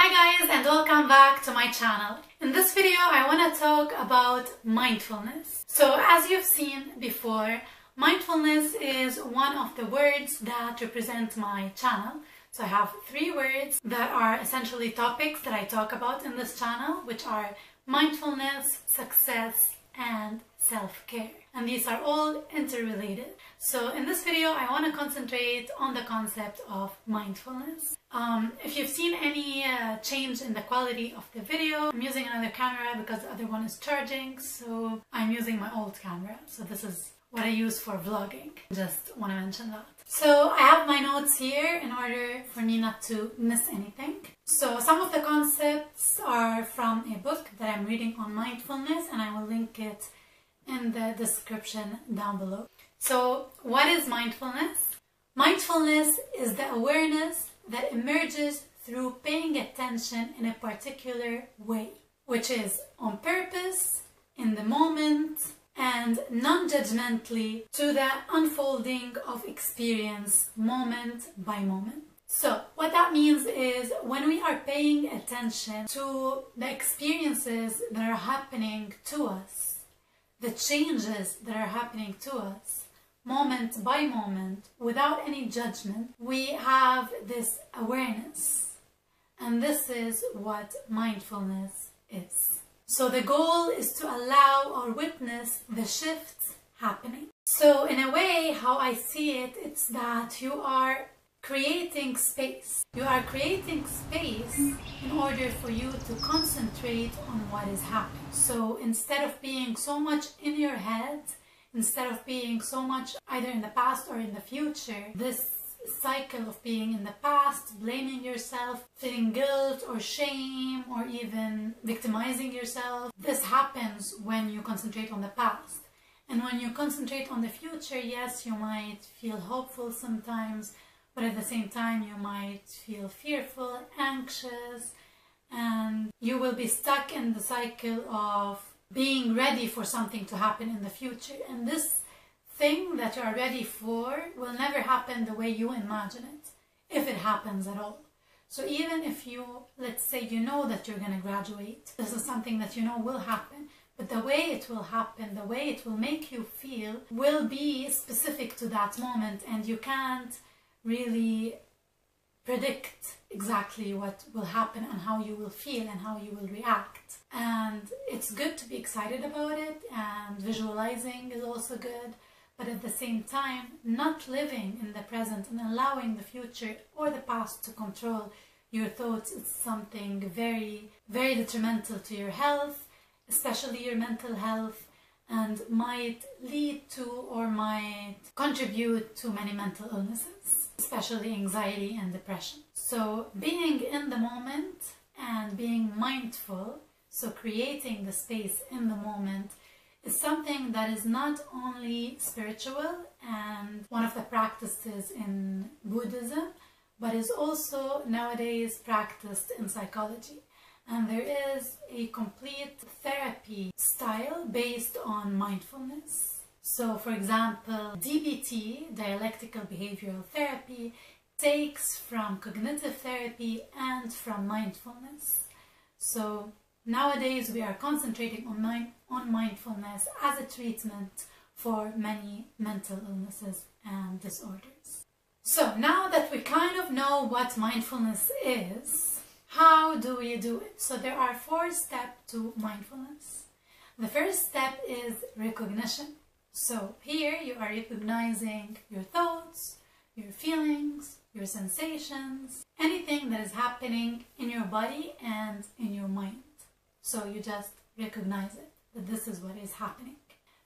Hi guys, and welcome back to my channel. In this video I want to talk about mindfulness. So as you've seen before, mindfulness is one of the words that represent my channel. So I have 3 words that are essentially topics that I talk about in this channel, which are mindfulness, success, and self-care. And these are all interrelated. So in this video I want to concentrate on the concept of mindfulness. If you've seen any change in the quality of the video, I'm using another camera because the other one is charging, so I'm using my old camera. So this is what I use for vlogging. Just want to mention that. So I have my notes here in order for me not to miss anything. So some of the concepts are from a book that I'm reading on mindfulness, and I will link it in the description down below. So what is mindfulness? Mindfulness is the awareness that emerges through paying attention in a particular way, which is on purpose, in the moment, and non-judgmentally to the unfolding of experience moment by moment. So what that means is when we are paying attention to the experiences that are happening to us, the changes that are happening to us, moment by moment, without any judgment, we have this awareness. And this is what mindfulness is. So the goal is to allow or witness the shifts happening. So in a way, how I see it, it's that you are creating space. You are creating space in order for you to concentrate on what is happening. So instead of being so much in your head, instead of being so much either in the past or in the future, this cycle of being in the past, blaming yourself, feeling guilt or shame, or even victimizing yourself, this happens when you concentrate on the past. And when you concentrate on the future, yes, you might feel hopeful sometimes, but at the same time you might feel fearful, anxious, and you will be stuck in the cycle of being ready for something to happen in the future. And this thing that you are ready for will never happen the way you imagine it, if it happens at all. So even if you, let's say you know that you're going to graduate, this is something that you know will happen, but the way it will happen, the way it will make you feel will be specific to that moment, and you can't really predict exactly what will happen and how you will feel and how you will react. And it's good to be excited about it, and visualizing is also good, but at the same time not living in the present and allowing the future or the past to control your thoughts is something very, very detrimental to your health, especially your mental health, and might lead to or might contribute to many mental illnesses, especially anxiety and depression. So being in the moment and being mindful, so creating the space in the moment, is something that is not only spiritual and one of the practices in Buddhism, but is also nowadays practiced in psychology. And there is a complete therapy style based on mindfulness. So for example, DBT, dialectical behavioral therapy, takes from cognitive therapy and from mindfulness. So nowadays we are concentrating on mindfulness as a treatment for many mental illnesses and disorders. So now that we kind of know what mindfulness is, how do we do it? So there are 4 steps to mindfulness. The first step is recognition. So here you are recognizing your thoughts, your feelings, your sensations, anything that is happening in your body and in your mind. So you just recognize it, that this is what is happening.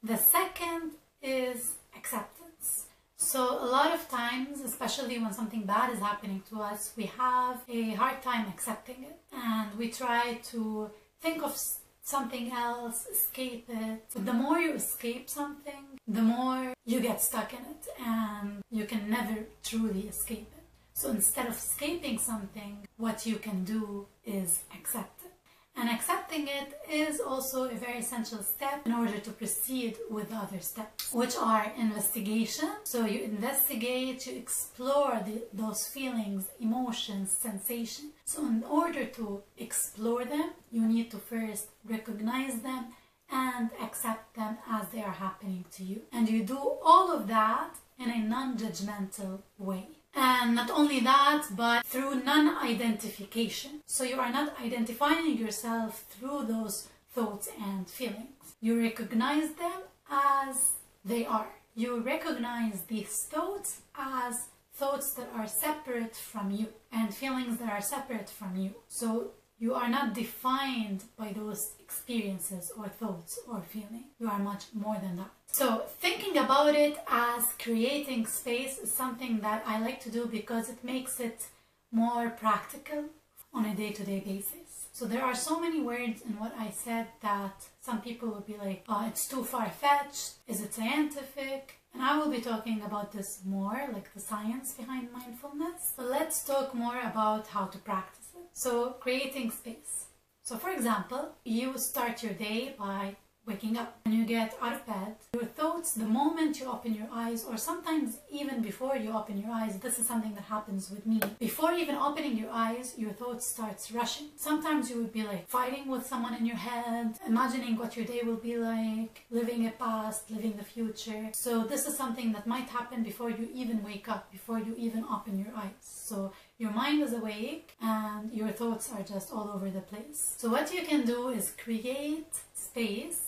The second is acceptance. So a lot of times, especially when something bad is happening to us, we have a hard time accepting it, and we try to think of something else, escape it. But the more you escape something, the more you get stuck in it, and you can never truly escape it. So instead of escaping something, what you can do is accept it. And accepting it is also a very essential step in order to proceed with the other steps, which are investigation. So you investigate, you explore those feelings, emotions, sensations. So in order to explore them, you need to first recognize them and accept them as they are happening to you. And you do all of that in a non-judgmental way. And not only that, but through non-identification. So you are not identifying yourself through those thoughts and feelings. You recognize them as they are. You recognize these thoughts as thoughts that are separate from you and feelings that are separate from you. So you are not defined by those experiences or thoughts or feelings. You are much more than that. So thinking about it as creating space is something that I like to do because it makes it more practical on a day-to-day basis. So there are so many words in what I said that some people will be like, oh, it's too far-fetched, is it scientific? And I will be talking about this more, like the science behind mindfulness. But let's talk more about how to practice it. So creating space. So for example, you start your day by waking up. When you get out of bed, your thoughts, the moment you open your eyes, or sometimes even before you open your eyes, this is something that happens with me. Before even opening your eyes, your thoughts starts rushing. Sometimes you would be like fighting with someone in your head, imagining what your day will be like, living a past, living the future. So this is something that might happen before you even wake up, before you even open your eyes. So your mind is awake and your thoughts are just all over the place. So what you can do is create space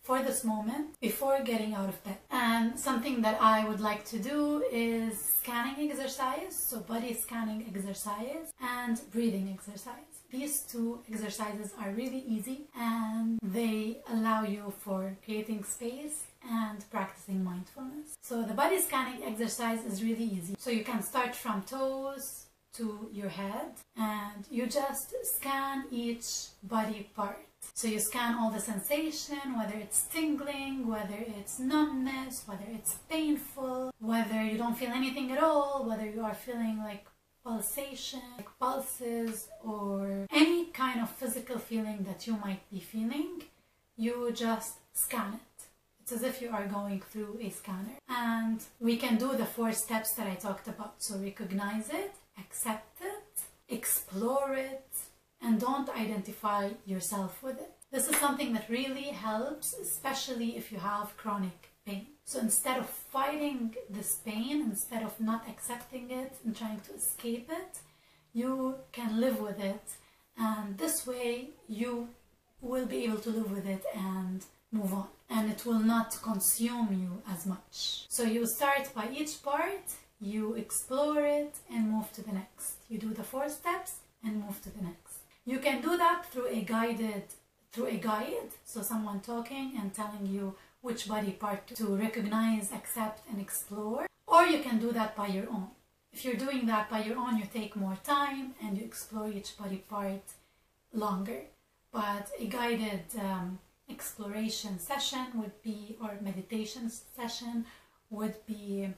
for this moment before getting out of bed. And something that I would like to do is scanning exercise, so body scanning exercise and breathing exercise. These two exercises are really easy and they allow you for creating space and practicing mindfulness. So the body scanning exercise is really easy. So you can start from toes to your head and you just scan each body part. So you scan all the sensation, whether it's tingling, whether it's numbness, whether it's painful, whether you don't feel anything at all, whether you are feeling like pulsation, like pulses, or any kind of physical feeling that you might be feeling, you just scan it. It's as if you are going through a scanner. And we can do the 4 steps that I talked about. So recognize it, accept it, explore it, and don't identify yourself with it. This is something that really helps, especially if you have chronic pain. So instead of fighting this pain, instead of not accepting it and trying to escape it, you can live with it. And this way you will be able to live with it and move on. And it will not consume you as much. So you start by each part, you explore it and move to the next. You do the 4 steps and move to the next. You can do that through a guide, so someone talking and telling you which body part to recognize, accept, and explore. Or you can do that by your own. If you're doing that by your own, you take more time and you explore each body part longer. But a guided exploration session would be, or meditation session would be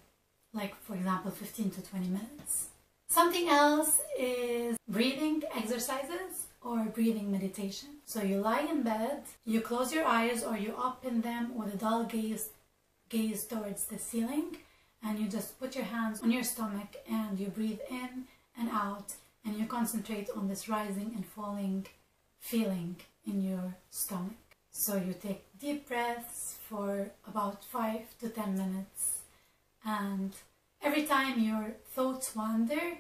like, for example, 15 to 20 minutes. Something else is breathing exercises or breathing meditation. So you lie in bed, you close your eyes or you open them with a dull gaze towards the ceiling, and you just put your hands on your stomach and you breathe in and out and you concentrate on this rising and falling feeling in your stomach. So you take deep breaths for about 5 to 10 minutes, and every time your thoughts wander,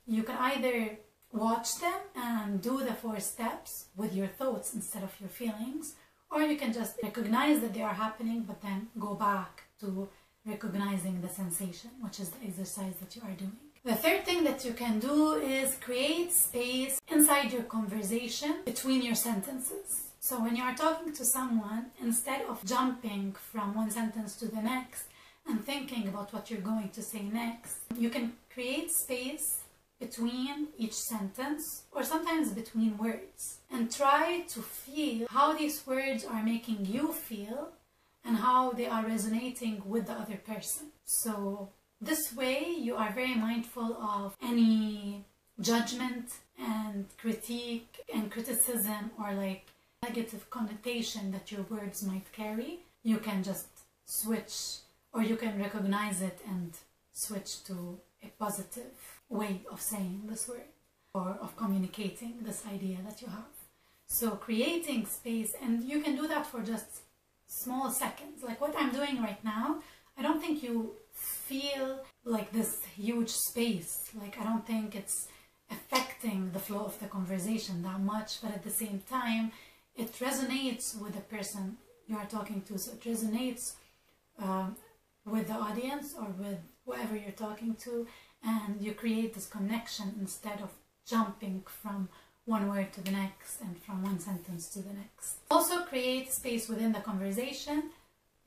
you can either watch them and do the 4 steps with your thoughts instead of your feelings, or you can just recognize that they are happening but then go back to recognizing the sensation, which is the exercise that you are doing. The 3rd thing that you can do is create space inside your conversation between your sentences. So when you are talking to someone, instead of jumping from one sentence to the next and thinking about what you're going to say next, you can create space between each sentence or sometimes between words and try to feel how these words are making you feel and how they are resonating with the other person. So this way you are very mindful of any judgment and critique and criticism or like negative connotation that your words might carry, you can just switch, or you can recognize it and switch to a positive way of saying this word or of communicating this idea that you have. So creating space, and you can do that for just small seconds. Like what I'm doing right now, I don't think you feel like this huge space. Like I don't think it's affecting the flow of the conversation that much, but at the same time, it resonates with the person you are talking to. So it resonates with the audience or with whoever you're talking to, and you create this connection instead of jumping from one word to the next and from one sentence to the next. Also create space within the conversation,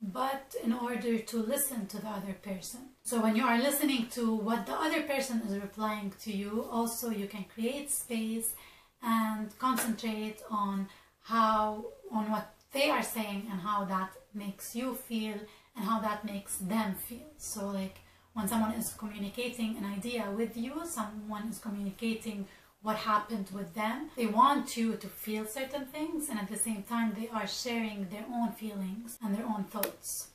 but in order to listen to the other person. So when you are listening to what the other person is replying to you, also you can create space and concentrate on what they are saying and how that makes you feel and how that makes them feel. So like when someone is communicating an idea with you, someone is communicating what happened with them, they want you to feel certain things, and at the same time they are sharing their own feelings and their own thoughts.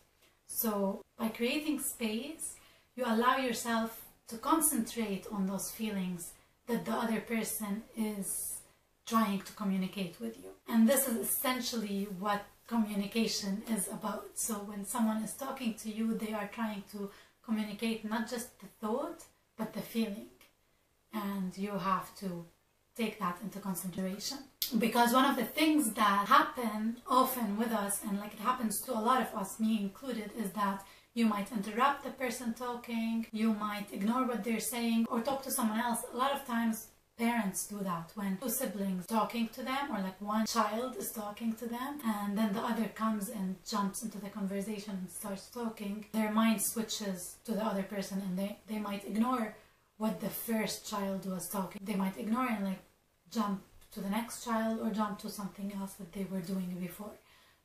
So by creating space, you allow yourself to concentrate on those feelings that the other person is trying to communicate with you. And this is essentially what communication is about. So when someone is talking to you, they are trying to communicate not just the thought, but the feeling. And you have to take that into consideration. Because one of the things that happen often with us, and like it happens to a lot of us, me included, is that you might interrupt the person talking, you might ignore what they're saying, or talk to someone else. A lot of times parents do that when two siblings talking to them, or like one child is talking to them and then the other comes and jumps into the conversation and starts talking. Their mind switches to the other person, and they might ignore what the first child was talking. They might ignore and like jump to the next child or jump to something else that they were doing before.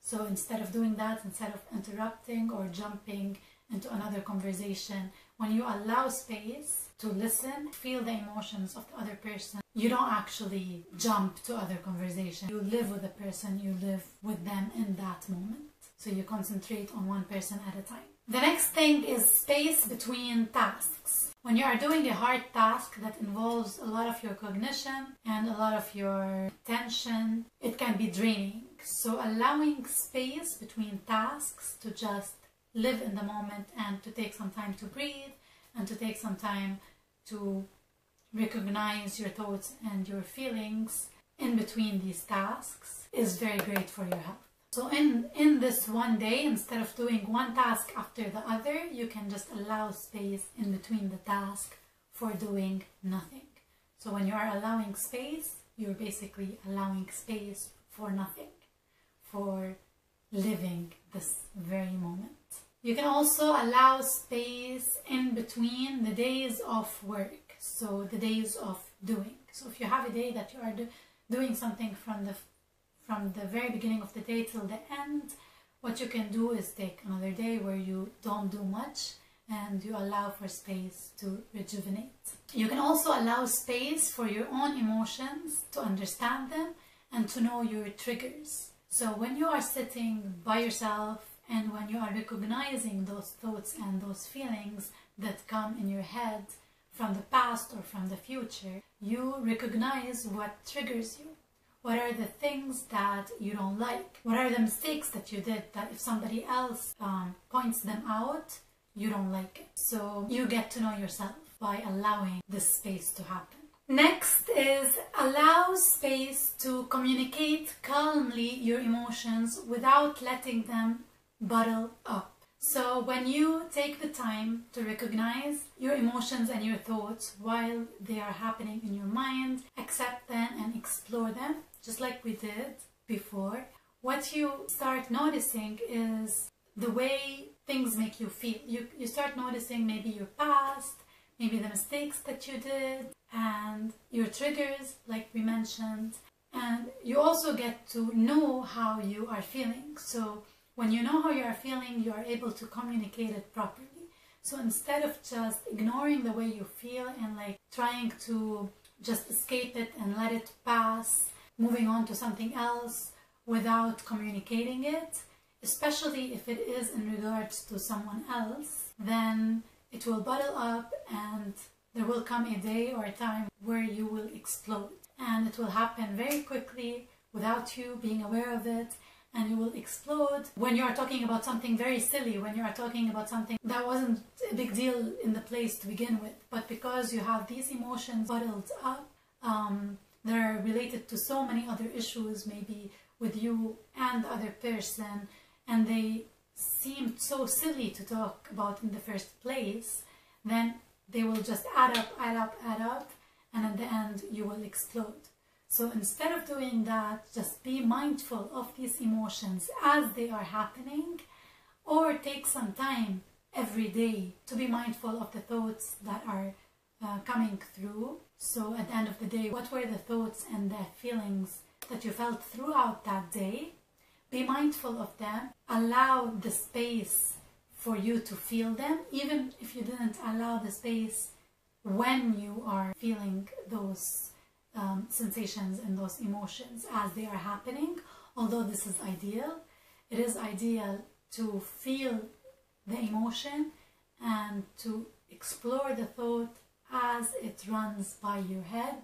So instead of doing that, instead of interrupting or jumping into another conversation, when you allow space to listen, feel the emotions of the other person, you don't actually jump to other conversation. You live with the person, you live with them in that moment. So you concentrate on one person at a time. The next thing is space between tasks. When you are doing a hard task that involves a lot of your cognition and a lot of your attention, it can be draining. So allowing space between tasks to just live in the moment and to take some time to breathe and to take some time to recognize your thoughts and your feelings in between these tasks is very great for your health. So in this one day, instead of doing one task after the other, you can just allow space in between the task for doing nothing. So when you are allowing space, you're basically allowing space for nothing, for living this very moment. You can also allow space in between the days of work, so the days of doing. So if you have a day that you are doing something from the very beginning of the day till the end, what you can do is take another day where you don't do much and you allow for space to rejuvenate. You can also allow space for your own emotions, to understand them and to know your triggers. So when you are sitting by yourself and when you are recognizing those thoughts and those feelings that come in your head from the past or from the future, you recognize what triggers you. What are the things that you don't like? What are the mistakes that you did that if somebody else points them out, you don't like it? So you get to know yourself by allowing this space to happen. Next is allow space to communicate calmly your emotions without letting them bottle up. So when you take the time to recognize your emotions and your thoughts while they are happening in your mind, accept them and explore them, just like we did before, what you start noticing is the way things make you feel. You start noticing maybe your past, maybe the mistakes that you did, and your triggers, like we mentioned. And you also get to know how you are feeling. So when you know how you are feeling, you are able to communicate it properly. So instead of just ignoring the way you feel and like trying to just escape it and let it pass, moving on to something else without communicating it, especially if it is in regards to someone else, then it will bottle up and there will come a day or a time where you will explode. And it will happen very quickly without you being aware of it, and you will explode when you are talking about something very silly, when you are talking about something that wasn't a big deal in the place to begin with. But because you have these emotions bottled up, that are related to so many other issues, maybe with you and the other person, and they seemed so silly to talk about in the first place, then they will just add up, and at the end you will explode. So instead of doing that, just be mindful of these emotions as they are happening, or take some time every day to be mindful of the thoughts that are coming through. So at the end of the day, what were the thoughts and the feelings that you felt throughout that day? Be mindful of them. Allow the space for you to feel them, even if you didn't allow the space when you are feeling those sensations and those emotions as they are happening. Although this is ideal, it is ideal to feel the emotion and to explore the thought as it runs by your head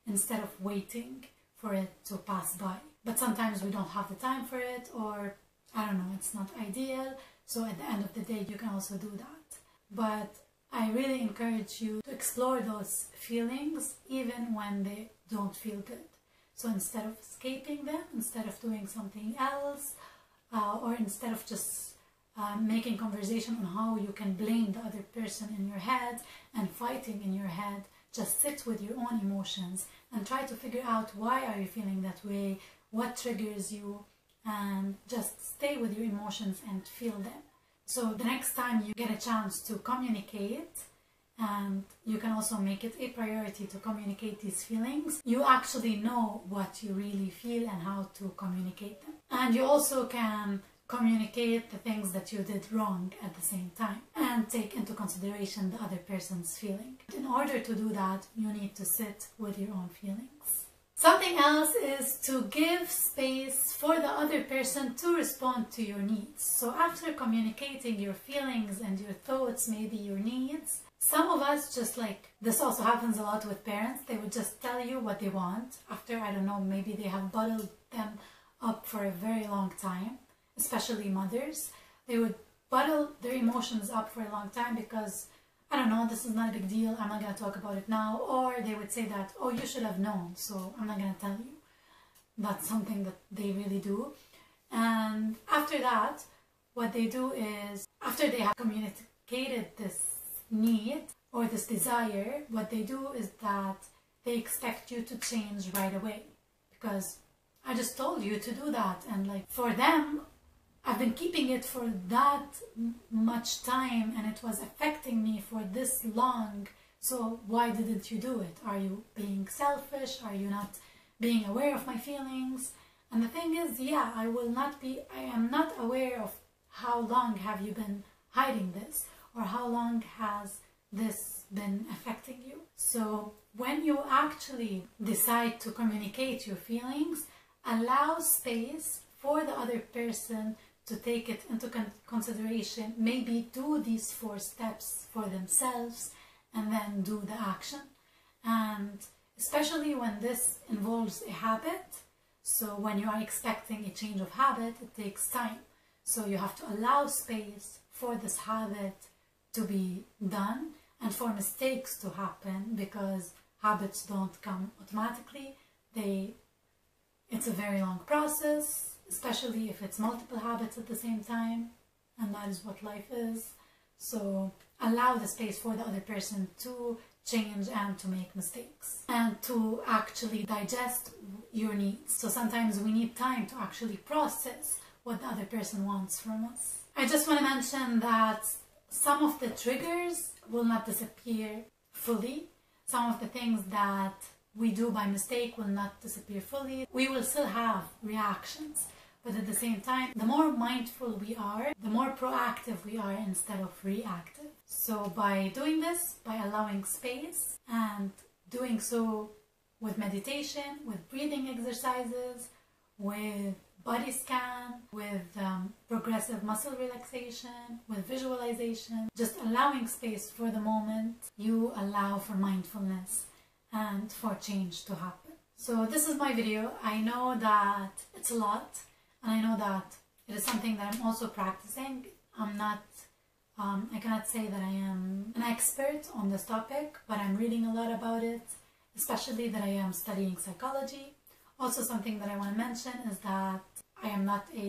instead of waiting for it to pass by. But sometimes we don't have the time for it, or I don't know, it's not ideal. So at the end of the day, you can also do that. But I really encourage you to explore those feelings even when they don't feel good. So instead of escaping them, instead of doing something else, or instead of just making conversation on how you can blame the other person in your head and fighting in your head, just sit with your own emotions and try to figure out why are you feeling that way, what triggers you, and just stay with your emotions and feel them. So the next time you get a chance to communicate, and you can also make it a priority to communicate these feelings, you actually know what you really feel and how to communicate them. And you also can communicate the things that you did wrong at the same time and take into consideration the other person's feeling. In order to do that, you need to sit with your own feelings. Something else is to give space for the other person to respond to your needs. So after communicating your feelings and your thoughts, maybe your needs, some of us just like, this also happens a lot with parents, they would just tell you what they want after, I don't know, maybe they have bottled them up for a very long time, especially mothers. They would bottle their emotions up for a long time because, I don't know, this is not a big deal, I'm not going to talk about it now. Or they would say that, oh, you should have known, so I'm not going to tell you. That's something that they really do. And after that, what they do is, after they have communicated this need or this desire, what they do is that they expect you to change right away. Because I just told you to do that. And like, for them, I've been keeping it for that much time and it was affecting me for this long, so why didn't you do it? Are you being selfish? Are you not being aware of my feelings? And the thing is, yeah, I am not aware of how long have you been hiding this, or how long has this been affecting you. So when you actually decide to communicate your feelings, allow space for the other person to take it into consideration, maybe do these 4 steps for themselves and then do the action. And especially when this involves a habit, so when you are expecting a change of habit, it takes time. So you have to allow space for this habit to be done and for mistakes to happen, because habits don't come automatically. It's a very long process, especially if it's multiple habits at the same time, and that is what life is. So allow the space for the other person to change and to make mistakes and to actually digest your needs. So sometimes we need time to actually process what the other person wants from us. I just want to mention that some of the triggers will not disappear fully. Some of the things that we do by mistake will not disappear fully. We will still have reactions, but at the same time, the more mindful we are, the more proactive we are instead of reactive. So by doing this, by allowing space and doing so with meditation, with breathing exercises, with body scan, with progressive muscle relaxation, with visualization, just allowing space for the moment, you allow for mindfulness and for change to happen. So this is my video. I know that it's a lot, and I know that it is something that I'm also practicing. I cannot say that I am an expert on this topic, but I'm reading a lot about it, especially that I am studying psychology. Also, something that I want to mention is that I am not a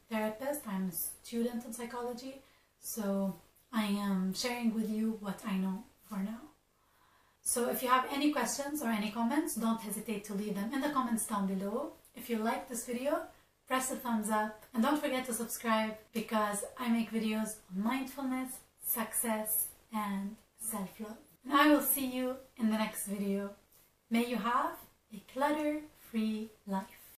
therapist, I'm a student in psychology, so I am sharing with you what I know for now. So if you have any questions or any comments, don't hesitate to leave them in the comments down below. If you like this video, press the thumbs up and don't forget to subscribe, because I make videos on mindfulness, success and self-love. And I will see you in the next video. May you have a clutter-free life.